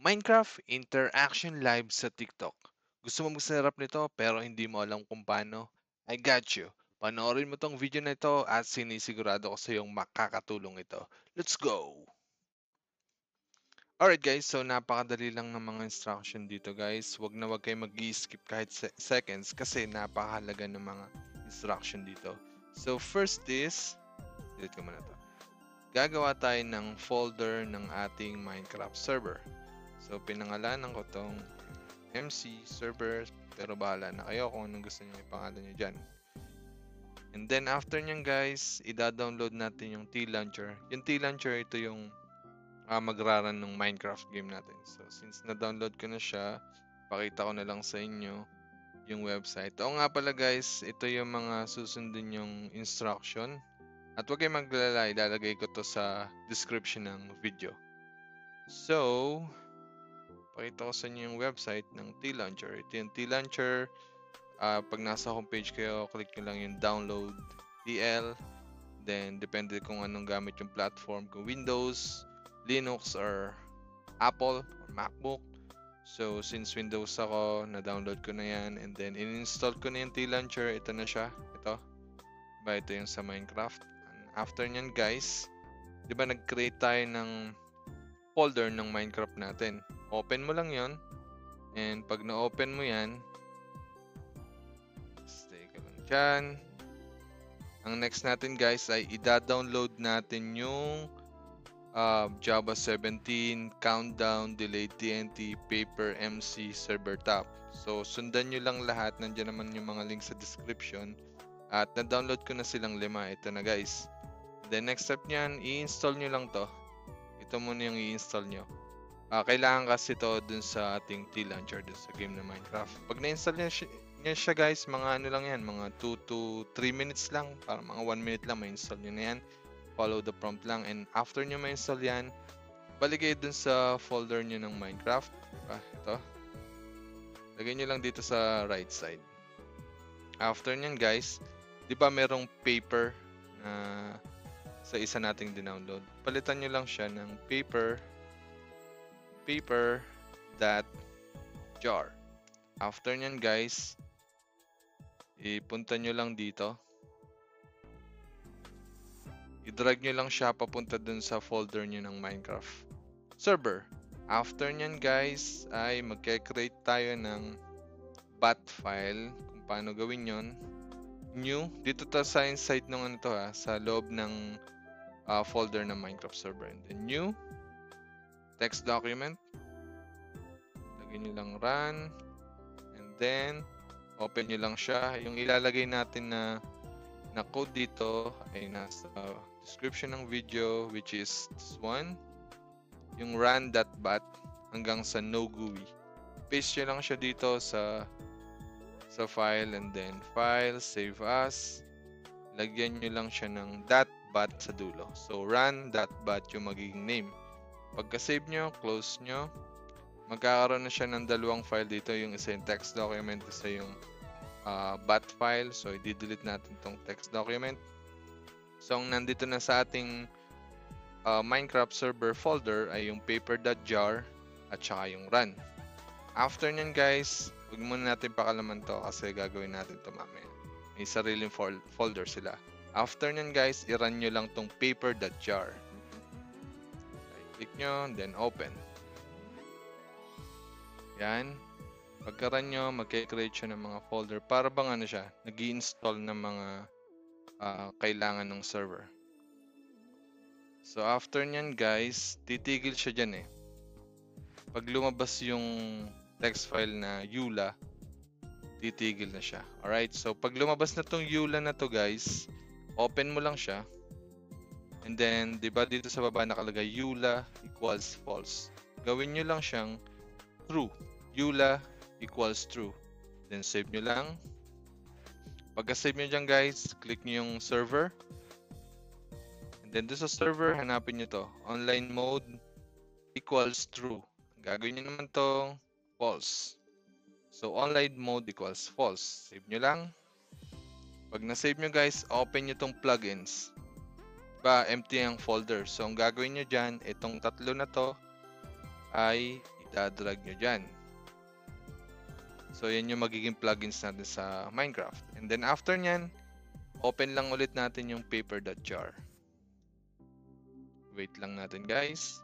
Minecraft Interaction Live sa TikTok. Gusto mo magsarap nito pero hindi mo alam kung paano? I got you. Panoorin mo tong video na ito at sinisigurado ko sa iyong makakatulong ito. Let's go! Alright guys, so napakadali lang ng mga instruction dito guys. Wag kayo mag-skip kahit seconds kasi napakahalaga ng mga instruction dito. So first is, delete ko muna to. Gagawa tayo ng folder ng ating Minecraft server. So pinangalanan ko tong MC server, pero bahala na kayo kung anong gusto niyo ipangalan niyo dyan. And then after nyan guys, ida-download natin yung T-Launcher. Yung T-Launcher, ito yung magraran ng Minecraft game natin. So since na-download ko na siya, pakita ko na lang sa inyo yung website. Oo nga pala guys, ito yung mga susundin yung instruction. At huwag kayong maglalala, ilalagay ko to sa description ng video. So, pakita ko sa inyo yung website ng T-Launcher. Ito yung T-Launcher. Pag nasa homepage kayo, click nyo lang yung download TL. Then, depende kung anong gamit yung platform. Kung Windows, Linux, or Apple, or MacBook. So, since Windows ako, na-download ko na yan. And then, in-install ko na yung T-Launcher. Ito na siya. Ito. Diba, ito yung sa Minecraft. And after nyan, guys, di ba nag-create tayo ng folder ng Minecraft natin. Open mo lang yon. And pag na-open mo yan, stay ka lang dyan. Ang next natin guys ay ida-download natin yung Java 17, Countdown, Delayed TNT, Paper, MC, Server Top. So sundan nyo lang lahat. Nandiyan naman yung mga links sa description. At na-download ko na silang 5. Ito na guys. Then next step nyan, i-install nyo lang to. Ito muna yung i-install nyo. Kailangan kasi ito dun sa ating T-Launcher, dun sa game na Minecraft. Pag na-install nyo siya guys, mga ano lang yan, mga 2 to 3 minutes lang, para mga 1 minute lang, ma-install nyo na yan. Follow the prompt lang, and after nyo ma-install yan, balik kayo dun sa folder nyo ng Minecraft. Ito. Lagay nyo lang dito sa right side. After nyan guys, di ba merong paper na sa isa nating dinownload? Palitan nyo lang siya ng paper.jar. After nyan guys, ipunta nyo lang dito. I-drag nyo lang siya papunta dun sa folder nyo ng Minecraft server. After nyan guys, ay magke-create tayo ng bat file. Kung paano gawin yon. New. Dito ta sa inside ng ano to sa loob ng folder ng Minecraft server. And then new. Text document. Lagyan nyo lang run. And then, open nyo lang siya. Yung ilalagay natin na code dito ay nasa description ng video, which is this one. Yung run.bat hanggang sa no GUI. Paste nyo lang siya dito sa file, and then file, save as. Lagyan nyo lang siya ng .bat sa dulo. So, run.bat yung magiging name. Pagka-save nyo, close nyo, magkakaroon na siya ng dalawang file dito. Yung isa yung text document, isa yung bat file. So, i-delete natin tong text document. So, ang nandito na sa ating Minecraft server folder ay yung paper.jar at saka yung run. After nyan guys, huwag muna natin pakalaman to kasi gagawin natin to mamaya. May sariling folder sila. After nyan guys, i-run nyo lang tong paper.jar. Click nyo, then open. Yan. Pagka-run nyo, magkikreate siya ng mga folder. Para bang ano siya, nag-i-install ng mga kailangan ng server. So after nyan guys, titigil siya dyan eh. Pag lumabas yung text file na EULA, titigil na siya. Alright, so pag lumabas na tong EULA na to guys, open mo lang siya. And then, di ba dito sa baba nakalagay EULA equals false. Gawin nyo lang siyang true. EULA equals true. Then save nyo lang. Pagka-save nyo dyan guys, click nyo yung server. And then doon sa server, hanapin nyo to. Online mode equals true. Gagawin nyo naman to false. So online mode equals false. Save nyo lang. Pag na-save nyo guys, open nyo tong plugins. Empty ang folder. So ang gagawin nyo dyan, itong tatlo na to ay dadrag nyo dyan. So, yan yung magiging plugins natin sa Minecraft. And then, after nyan, open lang ulit natin yung paper.jar. Wait lang natin, guys.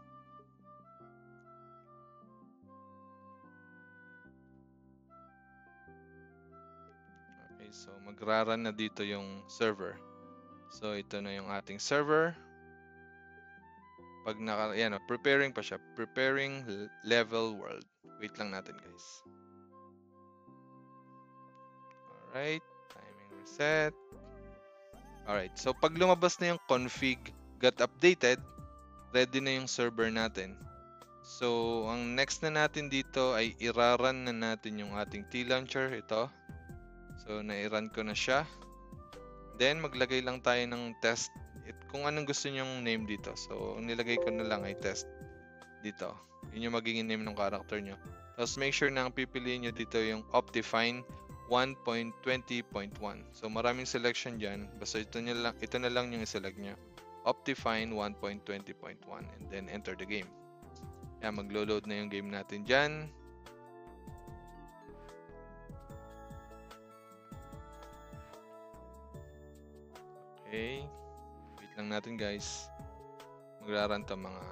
Okay, so magra-run na dito yung server. So, ito na yung ating server. Pag yan, preparing pa siya. Preparing level world. Wait lang natin, guys. Alright, timing reset. Alright, so pag lumabas na yung config got updated, ready na yung server natin. So, ang next na natin dito ay i-run na natin yung ating T-Launcher. Ito. So, na-run ko na siya. Then, maglagay lang tayo ng test. Kung anong gusto nyong name dito. So, ang nilagay ko na lang ay test dito. Yun yung magiging name ng character nyo. Tapos, make sure na ang pipiliin nyo dito yung Optifine 1.20.1. So, maraming selection dyan. Basta ito na lang yung iselect nyo. Optifine 1.20.1 and then enter the game. Yan, maglo-load na yung game natin dyan. Okay. Wait lang natin, guys. Magra-run to mga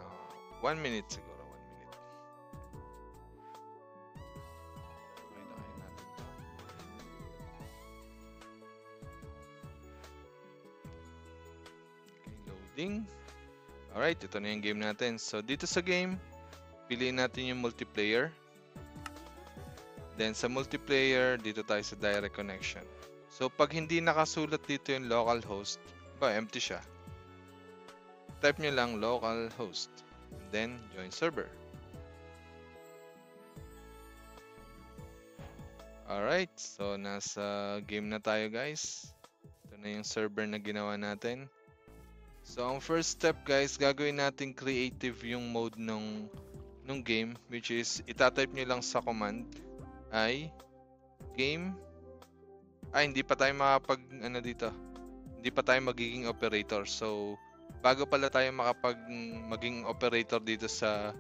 1 minute siguro. 1 minute. Okay, nakain natin to. Okay, loading. Alright, ito na yung game natin. So, dito sa game, piliin natin yung multiplayer. Then, sa multiplayer, dito tayo sa direct connection. So, pag hindi nakasulat dito yung localhost, empty siya. Type nyo lang localhost. Then, join server. Alright, so nasa game na tayo, guys. Ito na yung server na ginawa natin. So, ang first step, guys, gagawin natin creative yung mode nung game, which is itatype nyo lang sa command ay game. Hindi pa tayo dito. Hindi pa tayo magiging operator. So, bago pala tayo maging operator dito sa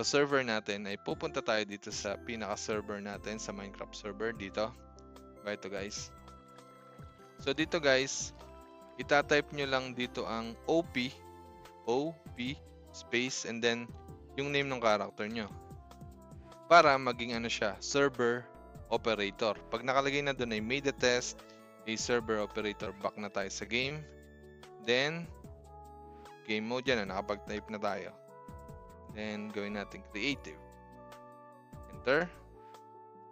server natin, ay pupunta tayo dito sa pinaka-server natin, sa Minecraft server dito. Ito, guys. So, dito, guys, itatype nyo lang dito ang OP space and then yung name ng character nyo para maging siya, server operator. Pag nakalagay na doon ay made a test, a server operator, back na tayo sa game. Then, game mode yan, nakapag-type na tayo. Then, gawin natin creative. Enter.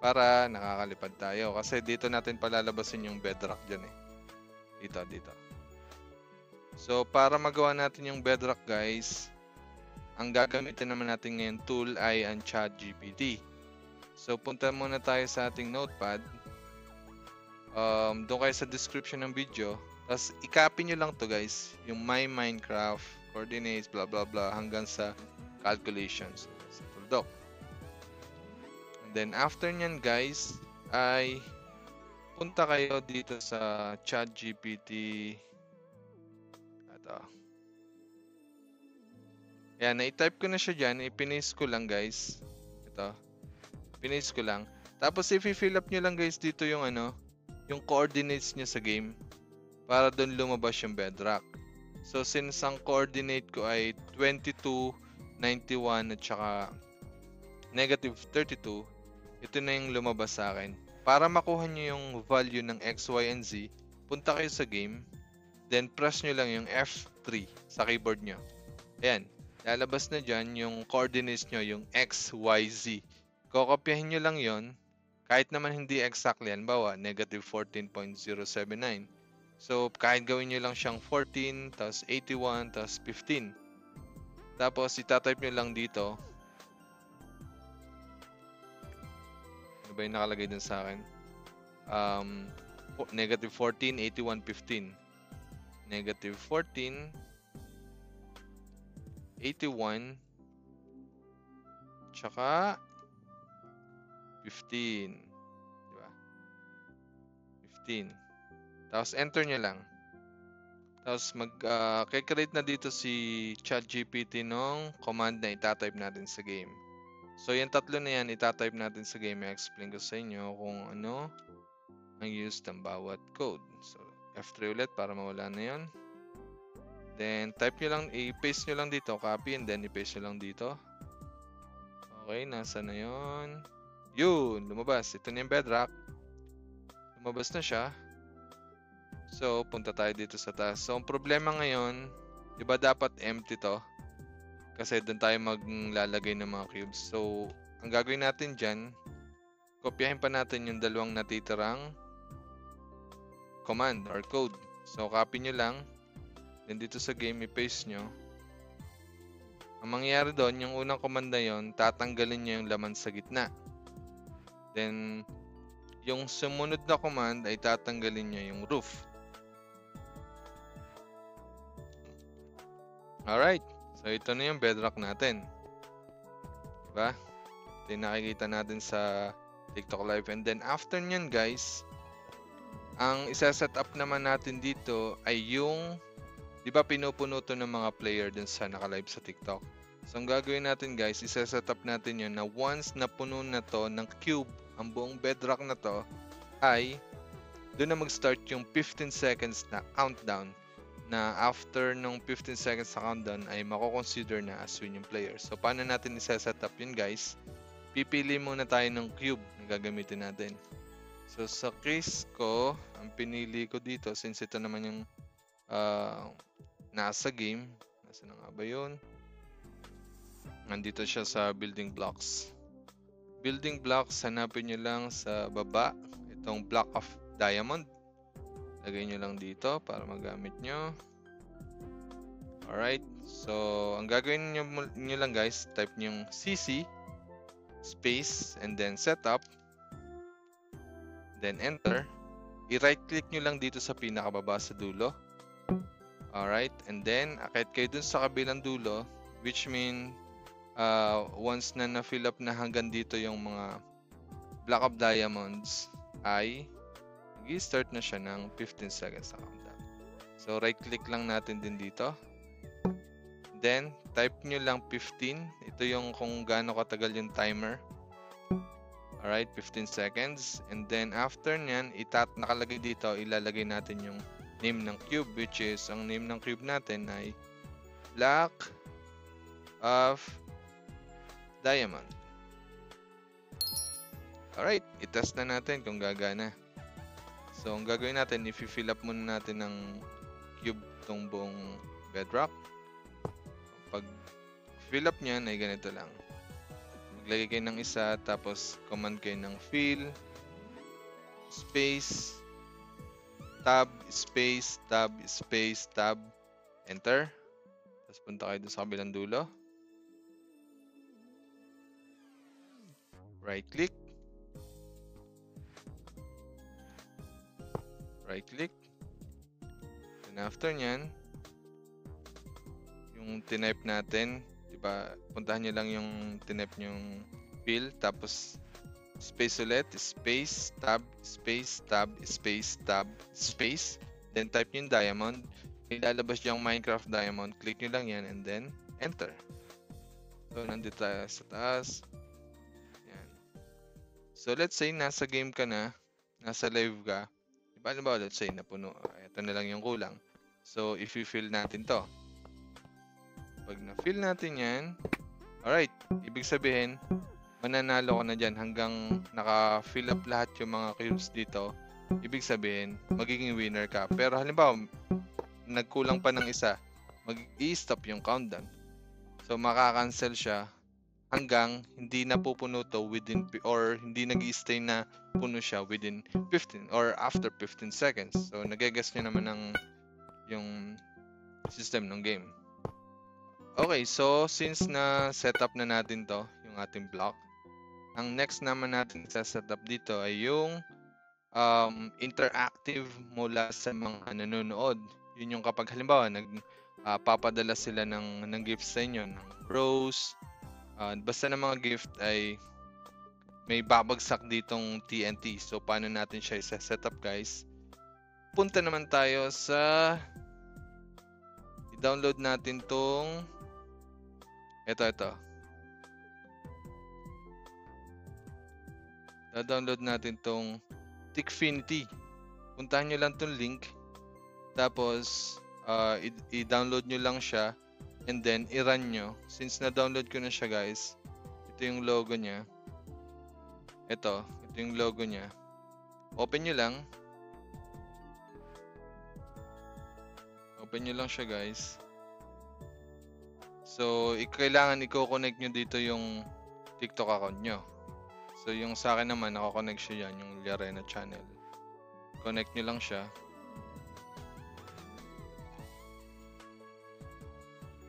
Para nakakalipad tayo. Kasi dito natin palalabasin yung bedrock dyan eh. Dito. So, para magawa natin yung bedrock, guys, ang gagamitin naman natin ngayon tool ay ang ChatGPT. So, punta muna tayo sa ating notepad. Doon kayo sa description ng video. Tapos, i-copy nyo lang to, guys. Yung my Minecraft, coordinates, blah, blah, blah, hanggang sa calculations. Sa tooldoc. And then, after nyan, guys, ay punta kayo dito sa ChatGPT. Ayan, na-type ko na siya dyan. I-paste ko lang, guys. Ito. Paste ko lang. Tapos, i-fill up nyo lang, guys, dito yung yung coordinates nyo sa game. Para doon lumabas yung bedrock. So, since ang coordinate ko ay 22, 91, at saka negative 32, ito na yung lumabas sa akin. Para makuha nyo yung value ng X, Y, and Z, punta kayo sa game. Then, press nyo lang yung F3 sa keyboard nyo. Ayan. Lalabas na dyan yung coordinates nyo, yung X, Y, Z. Kokopyahin nyo lang yon. Kahit naman hindi exactly, halimbawa, negative 14.079. So, kahit gawin nyo lang siyang 14, tapos 81, tapos 15. Tapos, itatype nyo lang dito. Ano ba yung nakalagay dun sa akin? Negative 14, 81, 15. Negative 14, 81, tsaka 15. Diba? 15. Tapos, enter nyo lang. Tapos, mag-create na dito si ChatGPT nung command na itatype natin sa game. So, yung tatlo na yan, itatype natin sa game. I-explain ko sa inyo kung ano ang use ng bawat code. So, F3 ulit para mawala na yun. Then, type nyo lang, i-paste nyo lang dito. Copy and then i-paste nyo lang dito. Okay, nasa na yun? Yun, lumabas. Ito na yung bedrock. Lumabas na siya. So, punta tayo dito sa taas. So, ang problema ngayon, di ba dapat empty to? Kasi doon tayo maglalagay ng mga cubes. So, ang gagawin natin dyan, kopyahin pa natin yung dalawang natitirang command or code. So, copy nyo lang. Then, dito sa game, i-paste nyo. Ang mangyayari doon, yung unang command na yun, tatanggalin nyo yung laman sa gitna. Then, yung sumunod na command ay tatanggalin nyo yung roof. Alright. So, ito na yung bedrock natin. Diba? Ito yung nakikita natin sa TikTok Live. And then, after nyan, guys, ang isa-set up naman natin dito ay yung, di ba, pinupuno to ng mga player dun sa naka-live sa TikTok. So, ang gagawin natin, guys, isa-set up natin yun na once na puno na to ng cube, ang buong bedrock na to, ay doon na mag-start yung 15 seconds na countdown na after nung 15 seconds na countdown ay mako-consider na as win yung player. So, paano natin isa-set up yun, guys? Pipili muna tayo ng cube na gagamitin natin. So, sa case ko, ang pinili ko dito, since ito naman yung nasa game. Nasa na nga ba yun? Nandito siya sa building blocks. Building blocks, hanapin nyo lang sa baba. Itong block of diamond. Lagay nyo lang dito para magamit nyo. Alright. So, ang gagawin nyo lang, guys, type nyo yung CC space and then setup. Then enter. I-right click nyo lang dito sa pinakababa sa dulo. Alright. And then, akit kayo dun sa kabilang dulo, which mean once na na-fill up na hanggang dito yung mga block of diamonds ay i-start na siya ng 15 seconds na countdown. So, right-click lang natin din dito. Then, type nyo lang 15. Ito yung kung gaano katagal yung timer. Alright, 15 seconds. And then, after nyan, nakalagay dito, ilalagay natin yung name ng cube, which is, ang name ng cube natin ay block of diamond. Alright, itest na natin kung gagana. So, ang gagawin natin, i-fill up muna natin ng cube tong buong bedrock. Pag fill up niyan, ay ganito lang. Maglagay kayo ng isa, tapos command kayo ng fill, space, tab, space, tab, space, tab, enter. Tapos punta kayo dun sa kabilang dulo. Right click. Right click. And after nyan, yung tinype natin, diba, puntahan nyo lang yung tinype nyong fill, tapos space ulit, space, tab, space, tab, space, tab, space. Then type nyo yung diamond. Ilalabas yung Minecraft diamond. Click nyo lang yan and then enter. So, nandito tayo sa taas. Yan. So, let's say nasa game ka na, nasa live ka. Paano ba, let's say, napuno. Ito na lang yung kulang. So, if you fill natin to. Pag na-fill natin yan, alright, ibig sabihin, mananalo ka na dyan hanggang naka-fill up lahat yung mga cubes dito. Ibig sabihin, magiging winner ka. Pero halimbawa, nagkulang pa ng isa, mag-i-stop yung countdown. So, makakancel siya hanggang hindi na pupuno to within, or hindi nag-i-stay na puno siya within 15 or after 15 seconds. So, nag-guess nyo naman ng yung system ng game. Okay, so since na setup na natin to, yung ating block, ang next naman natin sa setup dito ay yung interactive mula sa mga nanonood. Yun yung kapag halimbawa papadala sila ng gifts sa inyo, ng bros, basta ng mga gift ay may babagsak ditong TNT. So, paano natin siya i-set up, guys? Punta naman tayo sa i-download natin tong ito. Da-download natin tong Tickfinity. Puntahan nyo lang tong link. Tapos, i-download nyo lang siya. And then, i-run nyo. Since na-download ko na siya guys, ito yung logo niya. Ito yung logo niya. Open nyo lang. Open nyo lang siya guys. So, kailangan i-connect nyo dito yung TikTok account nyo. So, yung sa akin naman, nakakonect siya yan, yung Liarena channel. Connect nyo lang siya.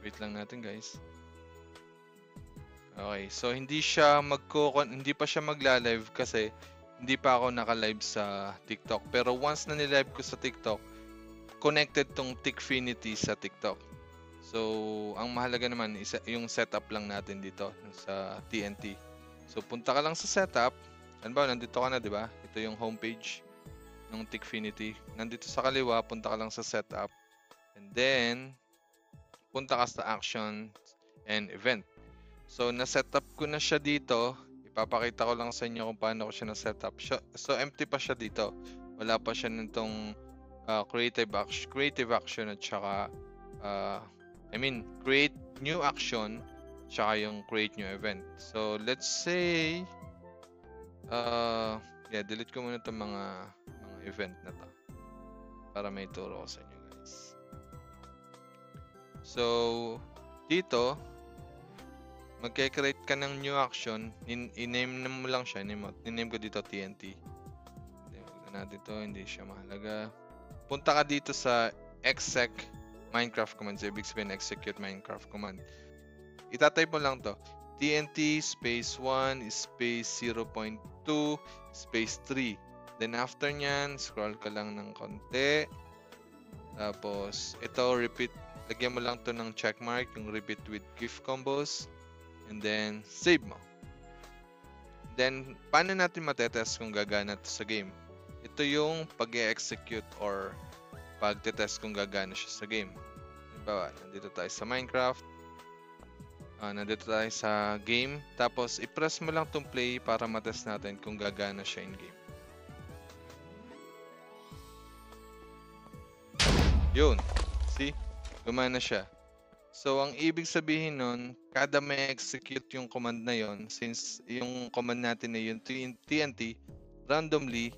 Wait lang natin guys. Okay, so hindi pa siya magla-live kasi hindi pa ako naka-live sa TikTok. Pero once na ni-live ko sa TikTok, connected tong Tickfinity sa TikTok. So, ang mahalaga naman is yung setup lang natin dito sa TNT. So, punta ka lang sa setup. Ano ba, nandito ka na, di ba? Ito yung homepage ng Tickfinity. Nandito sa kaliwa, punta ka lang sa setup. And then, punta ka sa action and event. So, na-setup ko na siya dito. Ipapakita ko lang sa inyo kung paano ko siya na-setup. So, empty pa siya dito. Wala pa siya nitong creative action at saka create new action tsaka yung create new event. So, let's say delete ko muna itong mga event na to para may turo ko sa inyo guys. So, dito magke-create ka ng new action. I-name mo lang siya. I-name ko dito TNT. Huwag na natin to, hindi siya mahalaga. Punta ka dito sa exec Minecraft command. So, ibig sabihin execute Minecraft command. Itatype mo lang to. TNT space 1 space 0.2 space 3. Then after nyan, scroll ka lang ng konti. Tapos, ito repeat. Lagyan mo lang to ng checkmark, yung repeat with gift combos. And then, save mo. Then, paano natin matetest kung gagana to sa game? Ito yung pag-execute or pag-test kung gagana siya sa game. Halimbawa, nandito tayo sa Minecraft. Nandito tayo sa game. Tapos, i-press mo lang tong play para matest natin kung gagana siya in game. Yun. See? Gumana siya. So, ang ibig sabihin nun, kada may execute yung command na yon, since yung command natin na yung TNT, randomly,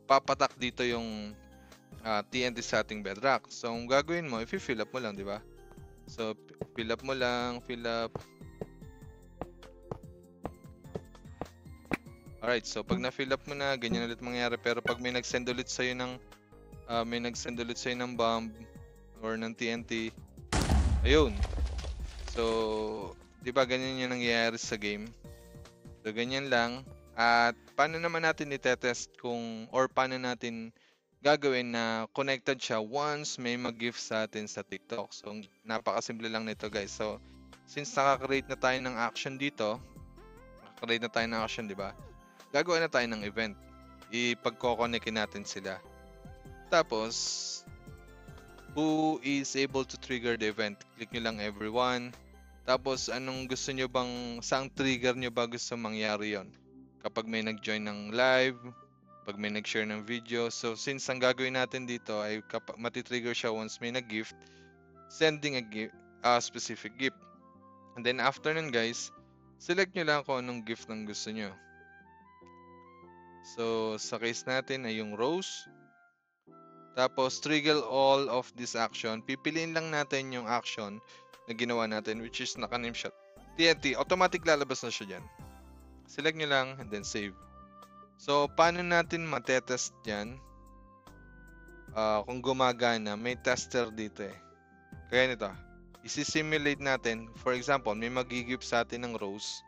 papatak dito yung TNT sa ating bedrock. So, ang gagawin mo, i-fill up mo lang, di ba? So, fill up mo lang, fill up. Alright, so pag na-fill up mo na, ganyan ulit mangyayari. Pero pag may nag-send ulit sa'yo ng bomb or ng TNT, ayun. So, di ba ganyan yung nangyayari sa game? So, ganyan lang. At paano naman natin itetest paano natin gagawin na connected siya once may mag-gift sa atin sa TikTok. So, napakasimple lang nito guys. So, since nakaka-create na tayo ng action dito, di ba? Gagawa na tayo ng event. Ipagko-connectin natin sila. Tapos, who is able to trigger the event? Click nyo lang everyone. Tapos, saang trigger nyo ba gusto mangyari yon? Kapag may nag-join ng live, pag may nag-share ng video. So, since ang gagawin natin dito ay matitrigger siya once may nag-gift, sending a specific gift. And then, after nun guys, select nyo lang kung anong gift ng gusto nyo. So, sa case natin ay yung rose. Tapos, trigger all of this action. Pipiliin lang natin yung action na ginawa natin, which is naka-name siya TNT. Automatic lalabas na siya dyan. Select nyo lang and then save. So, paano natin matetest yan? Kung gumagana, may tester dito eh. Kaya nito, isi-simulate natin. For example, may mag-gift sa atin ng rose.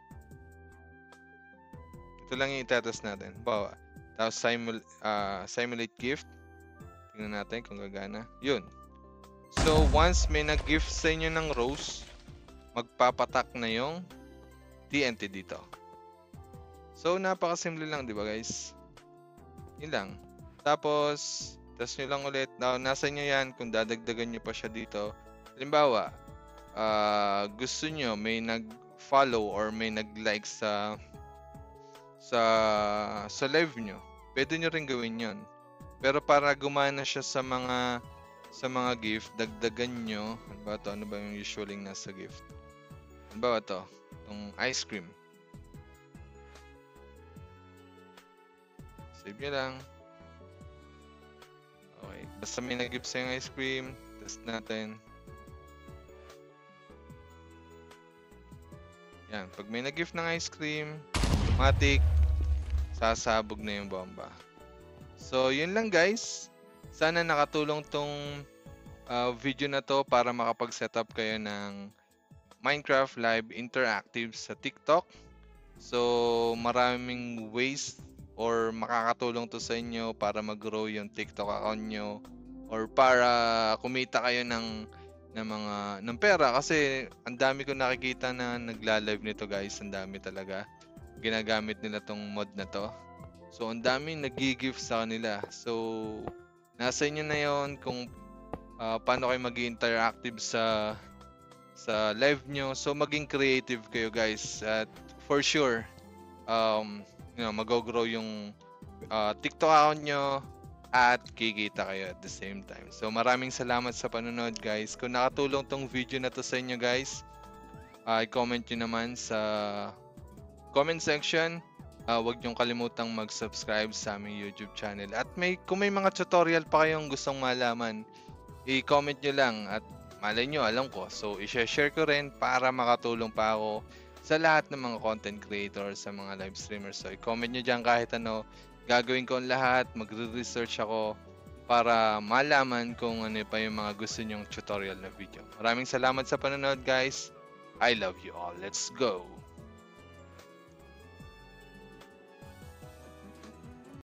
Ito lang yung itetest natin. Bawa. Tapos, simulate gift. Tingnan natin kung gagana. Yun. So, once may nag-gift sa inyo ng rose, magpapatak na yung TNT dito. So, napakasimple lang, di ba guys? Yun lang. Tapos, test nyo lang ulit. Now, nasa nyo yan kung dadagdagan nyo pa siya dito. Halimbawa, gusto nyo may nag-follow or may nag-like sa sa live nyo, pwede nyo rin gawin yon. Pero para gumana siya sa mga gift, dagdagan nyo. Ano ba yung usually nasa gift? Ano ba ito? Itong ice cream. Save nyo lang. Okay. Basta may nag-gift sa yung ice cream. Test natin. Yan. Pag may nag-gift ng ice cream, automatic, sasabog na yung bomba. So, yun lang guys. Sana nakatulong tong video na to para makapag-setup kayo ng Minecraft Live Interactive sa TikTok. So, maraming ways or makakatulong to sa inyo para mag-grow yung TikTok account nyo or para kumita kayo ng pera kasi ang dami ko nakikita na nagla-live nito guys, ang dami talaga. Ginagamit nila tong mod na to. So, ang dami nag-gift sa kanila. So, nasa inyo na yon kung paano kayo mag-interactive sa live nyo. So, maging creative kayo guys. At for sure, mag-grow yung TikTok account nyo at kikita kayo at the same time. So, maraming salamat sa panonood guys. Kung nakatulong tong video na to sa inyo guys, i-comment nyo naman sa comment section. Huwag niyong kalimutang mag-subscribe sa aming YouTube channel. At kung may mga tutorial pa kayong gustong malaman, i-comment nyo lang at malay nyo, alam ko. So, i-share ko rin para makatulong pa ako sa lahat ng mga content creators, sa mga live streamers. So, i-comment nyo dyan kahit ano. Gagawin ko ang lahat. Magre-research ako para malaman kung ano pa yung mga gusto nyong tutorial na video. Maraming salamat sa panonood guys. I love you all. Let's go!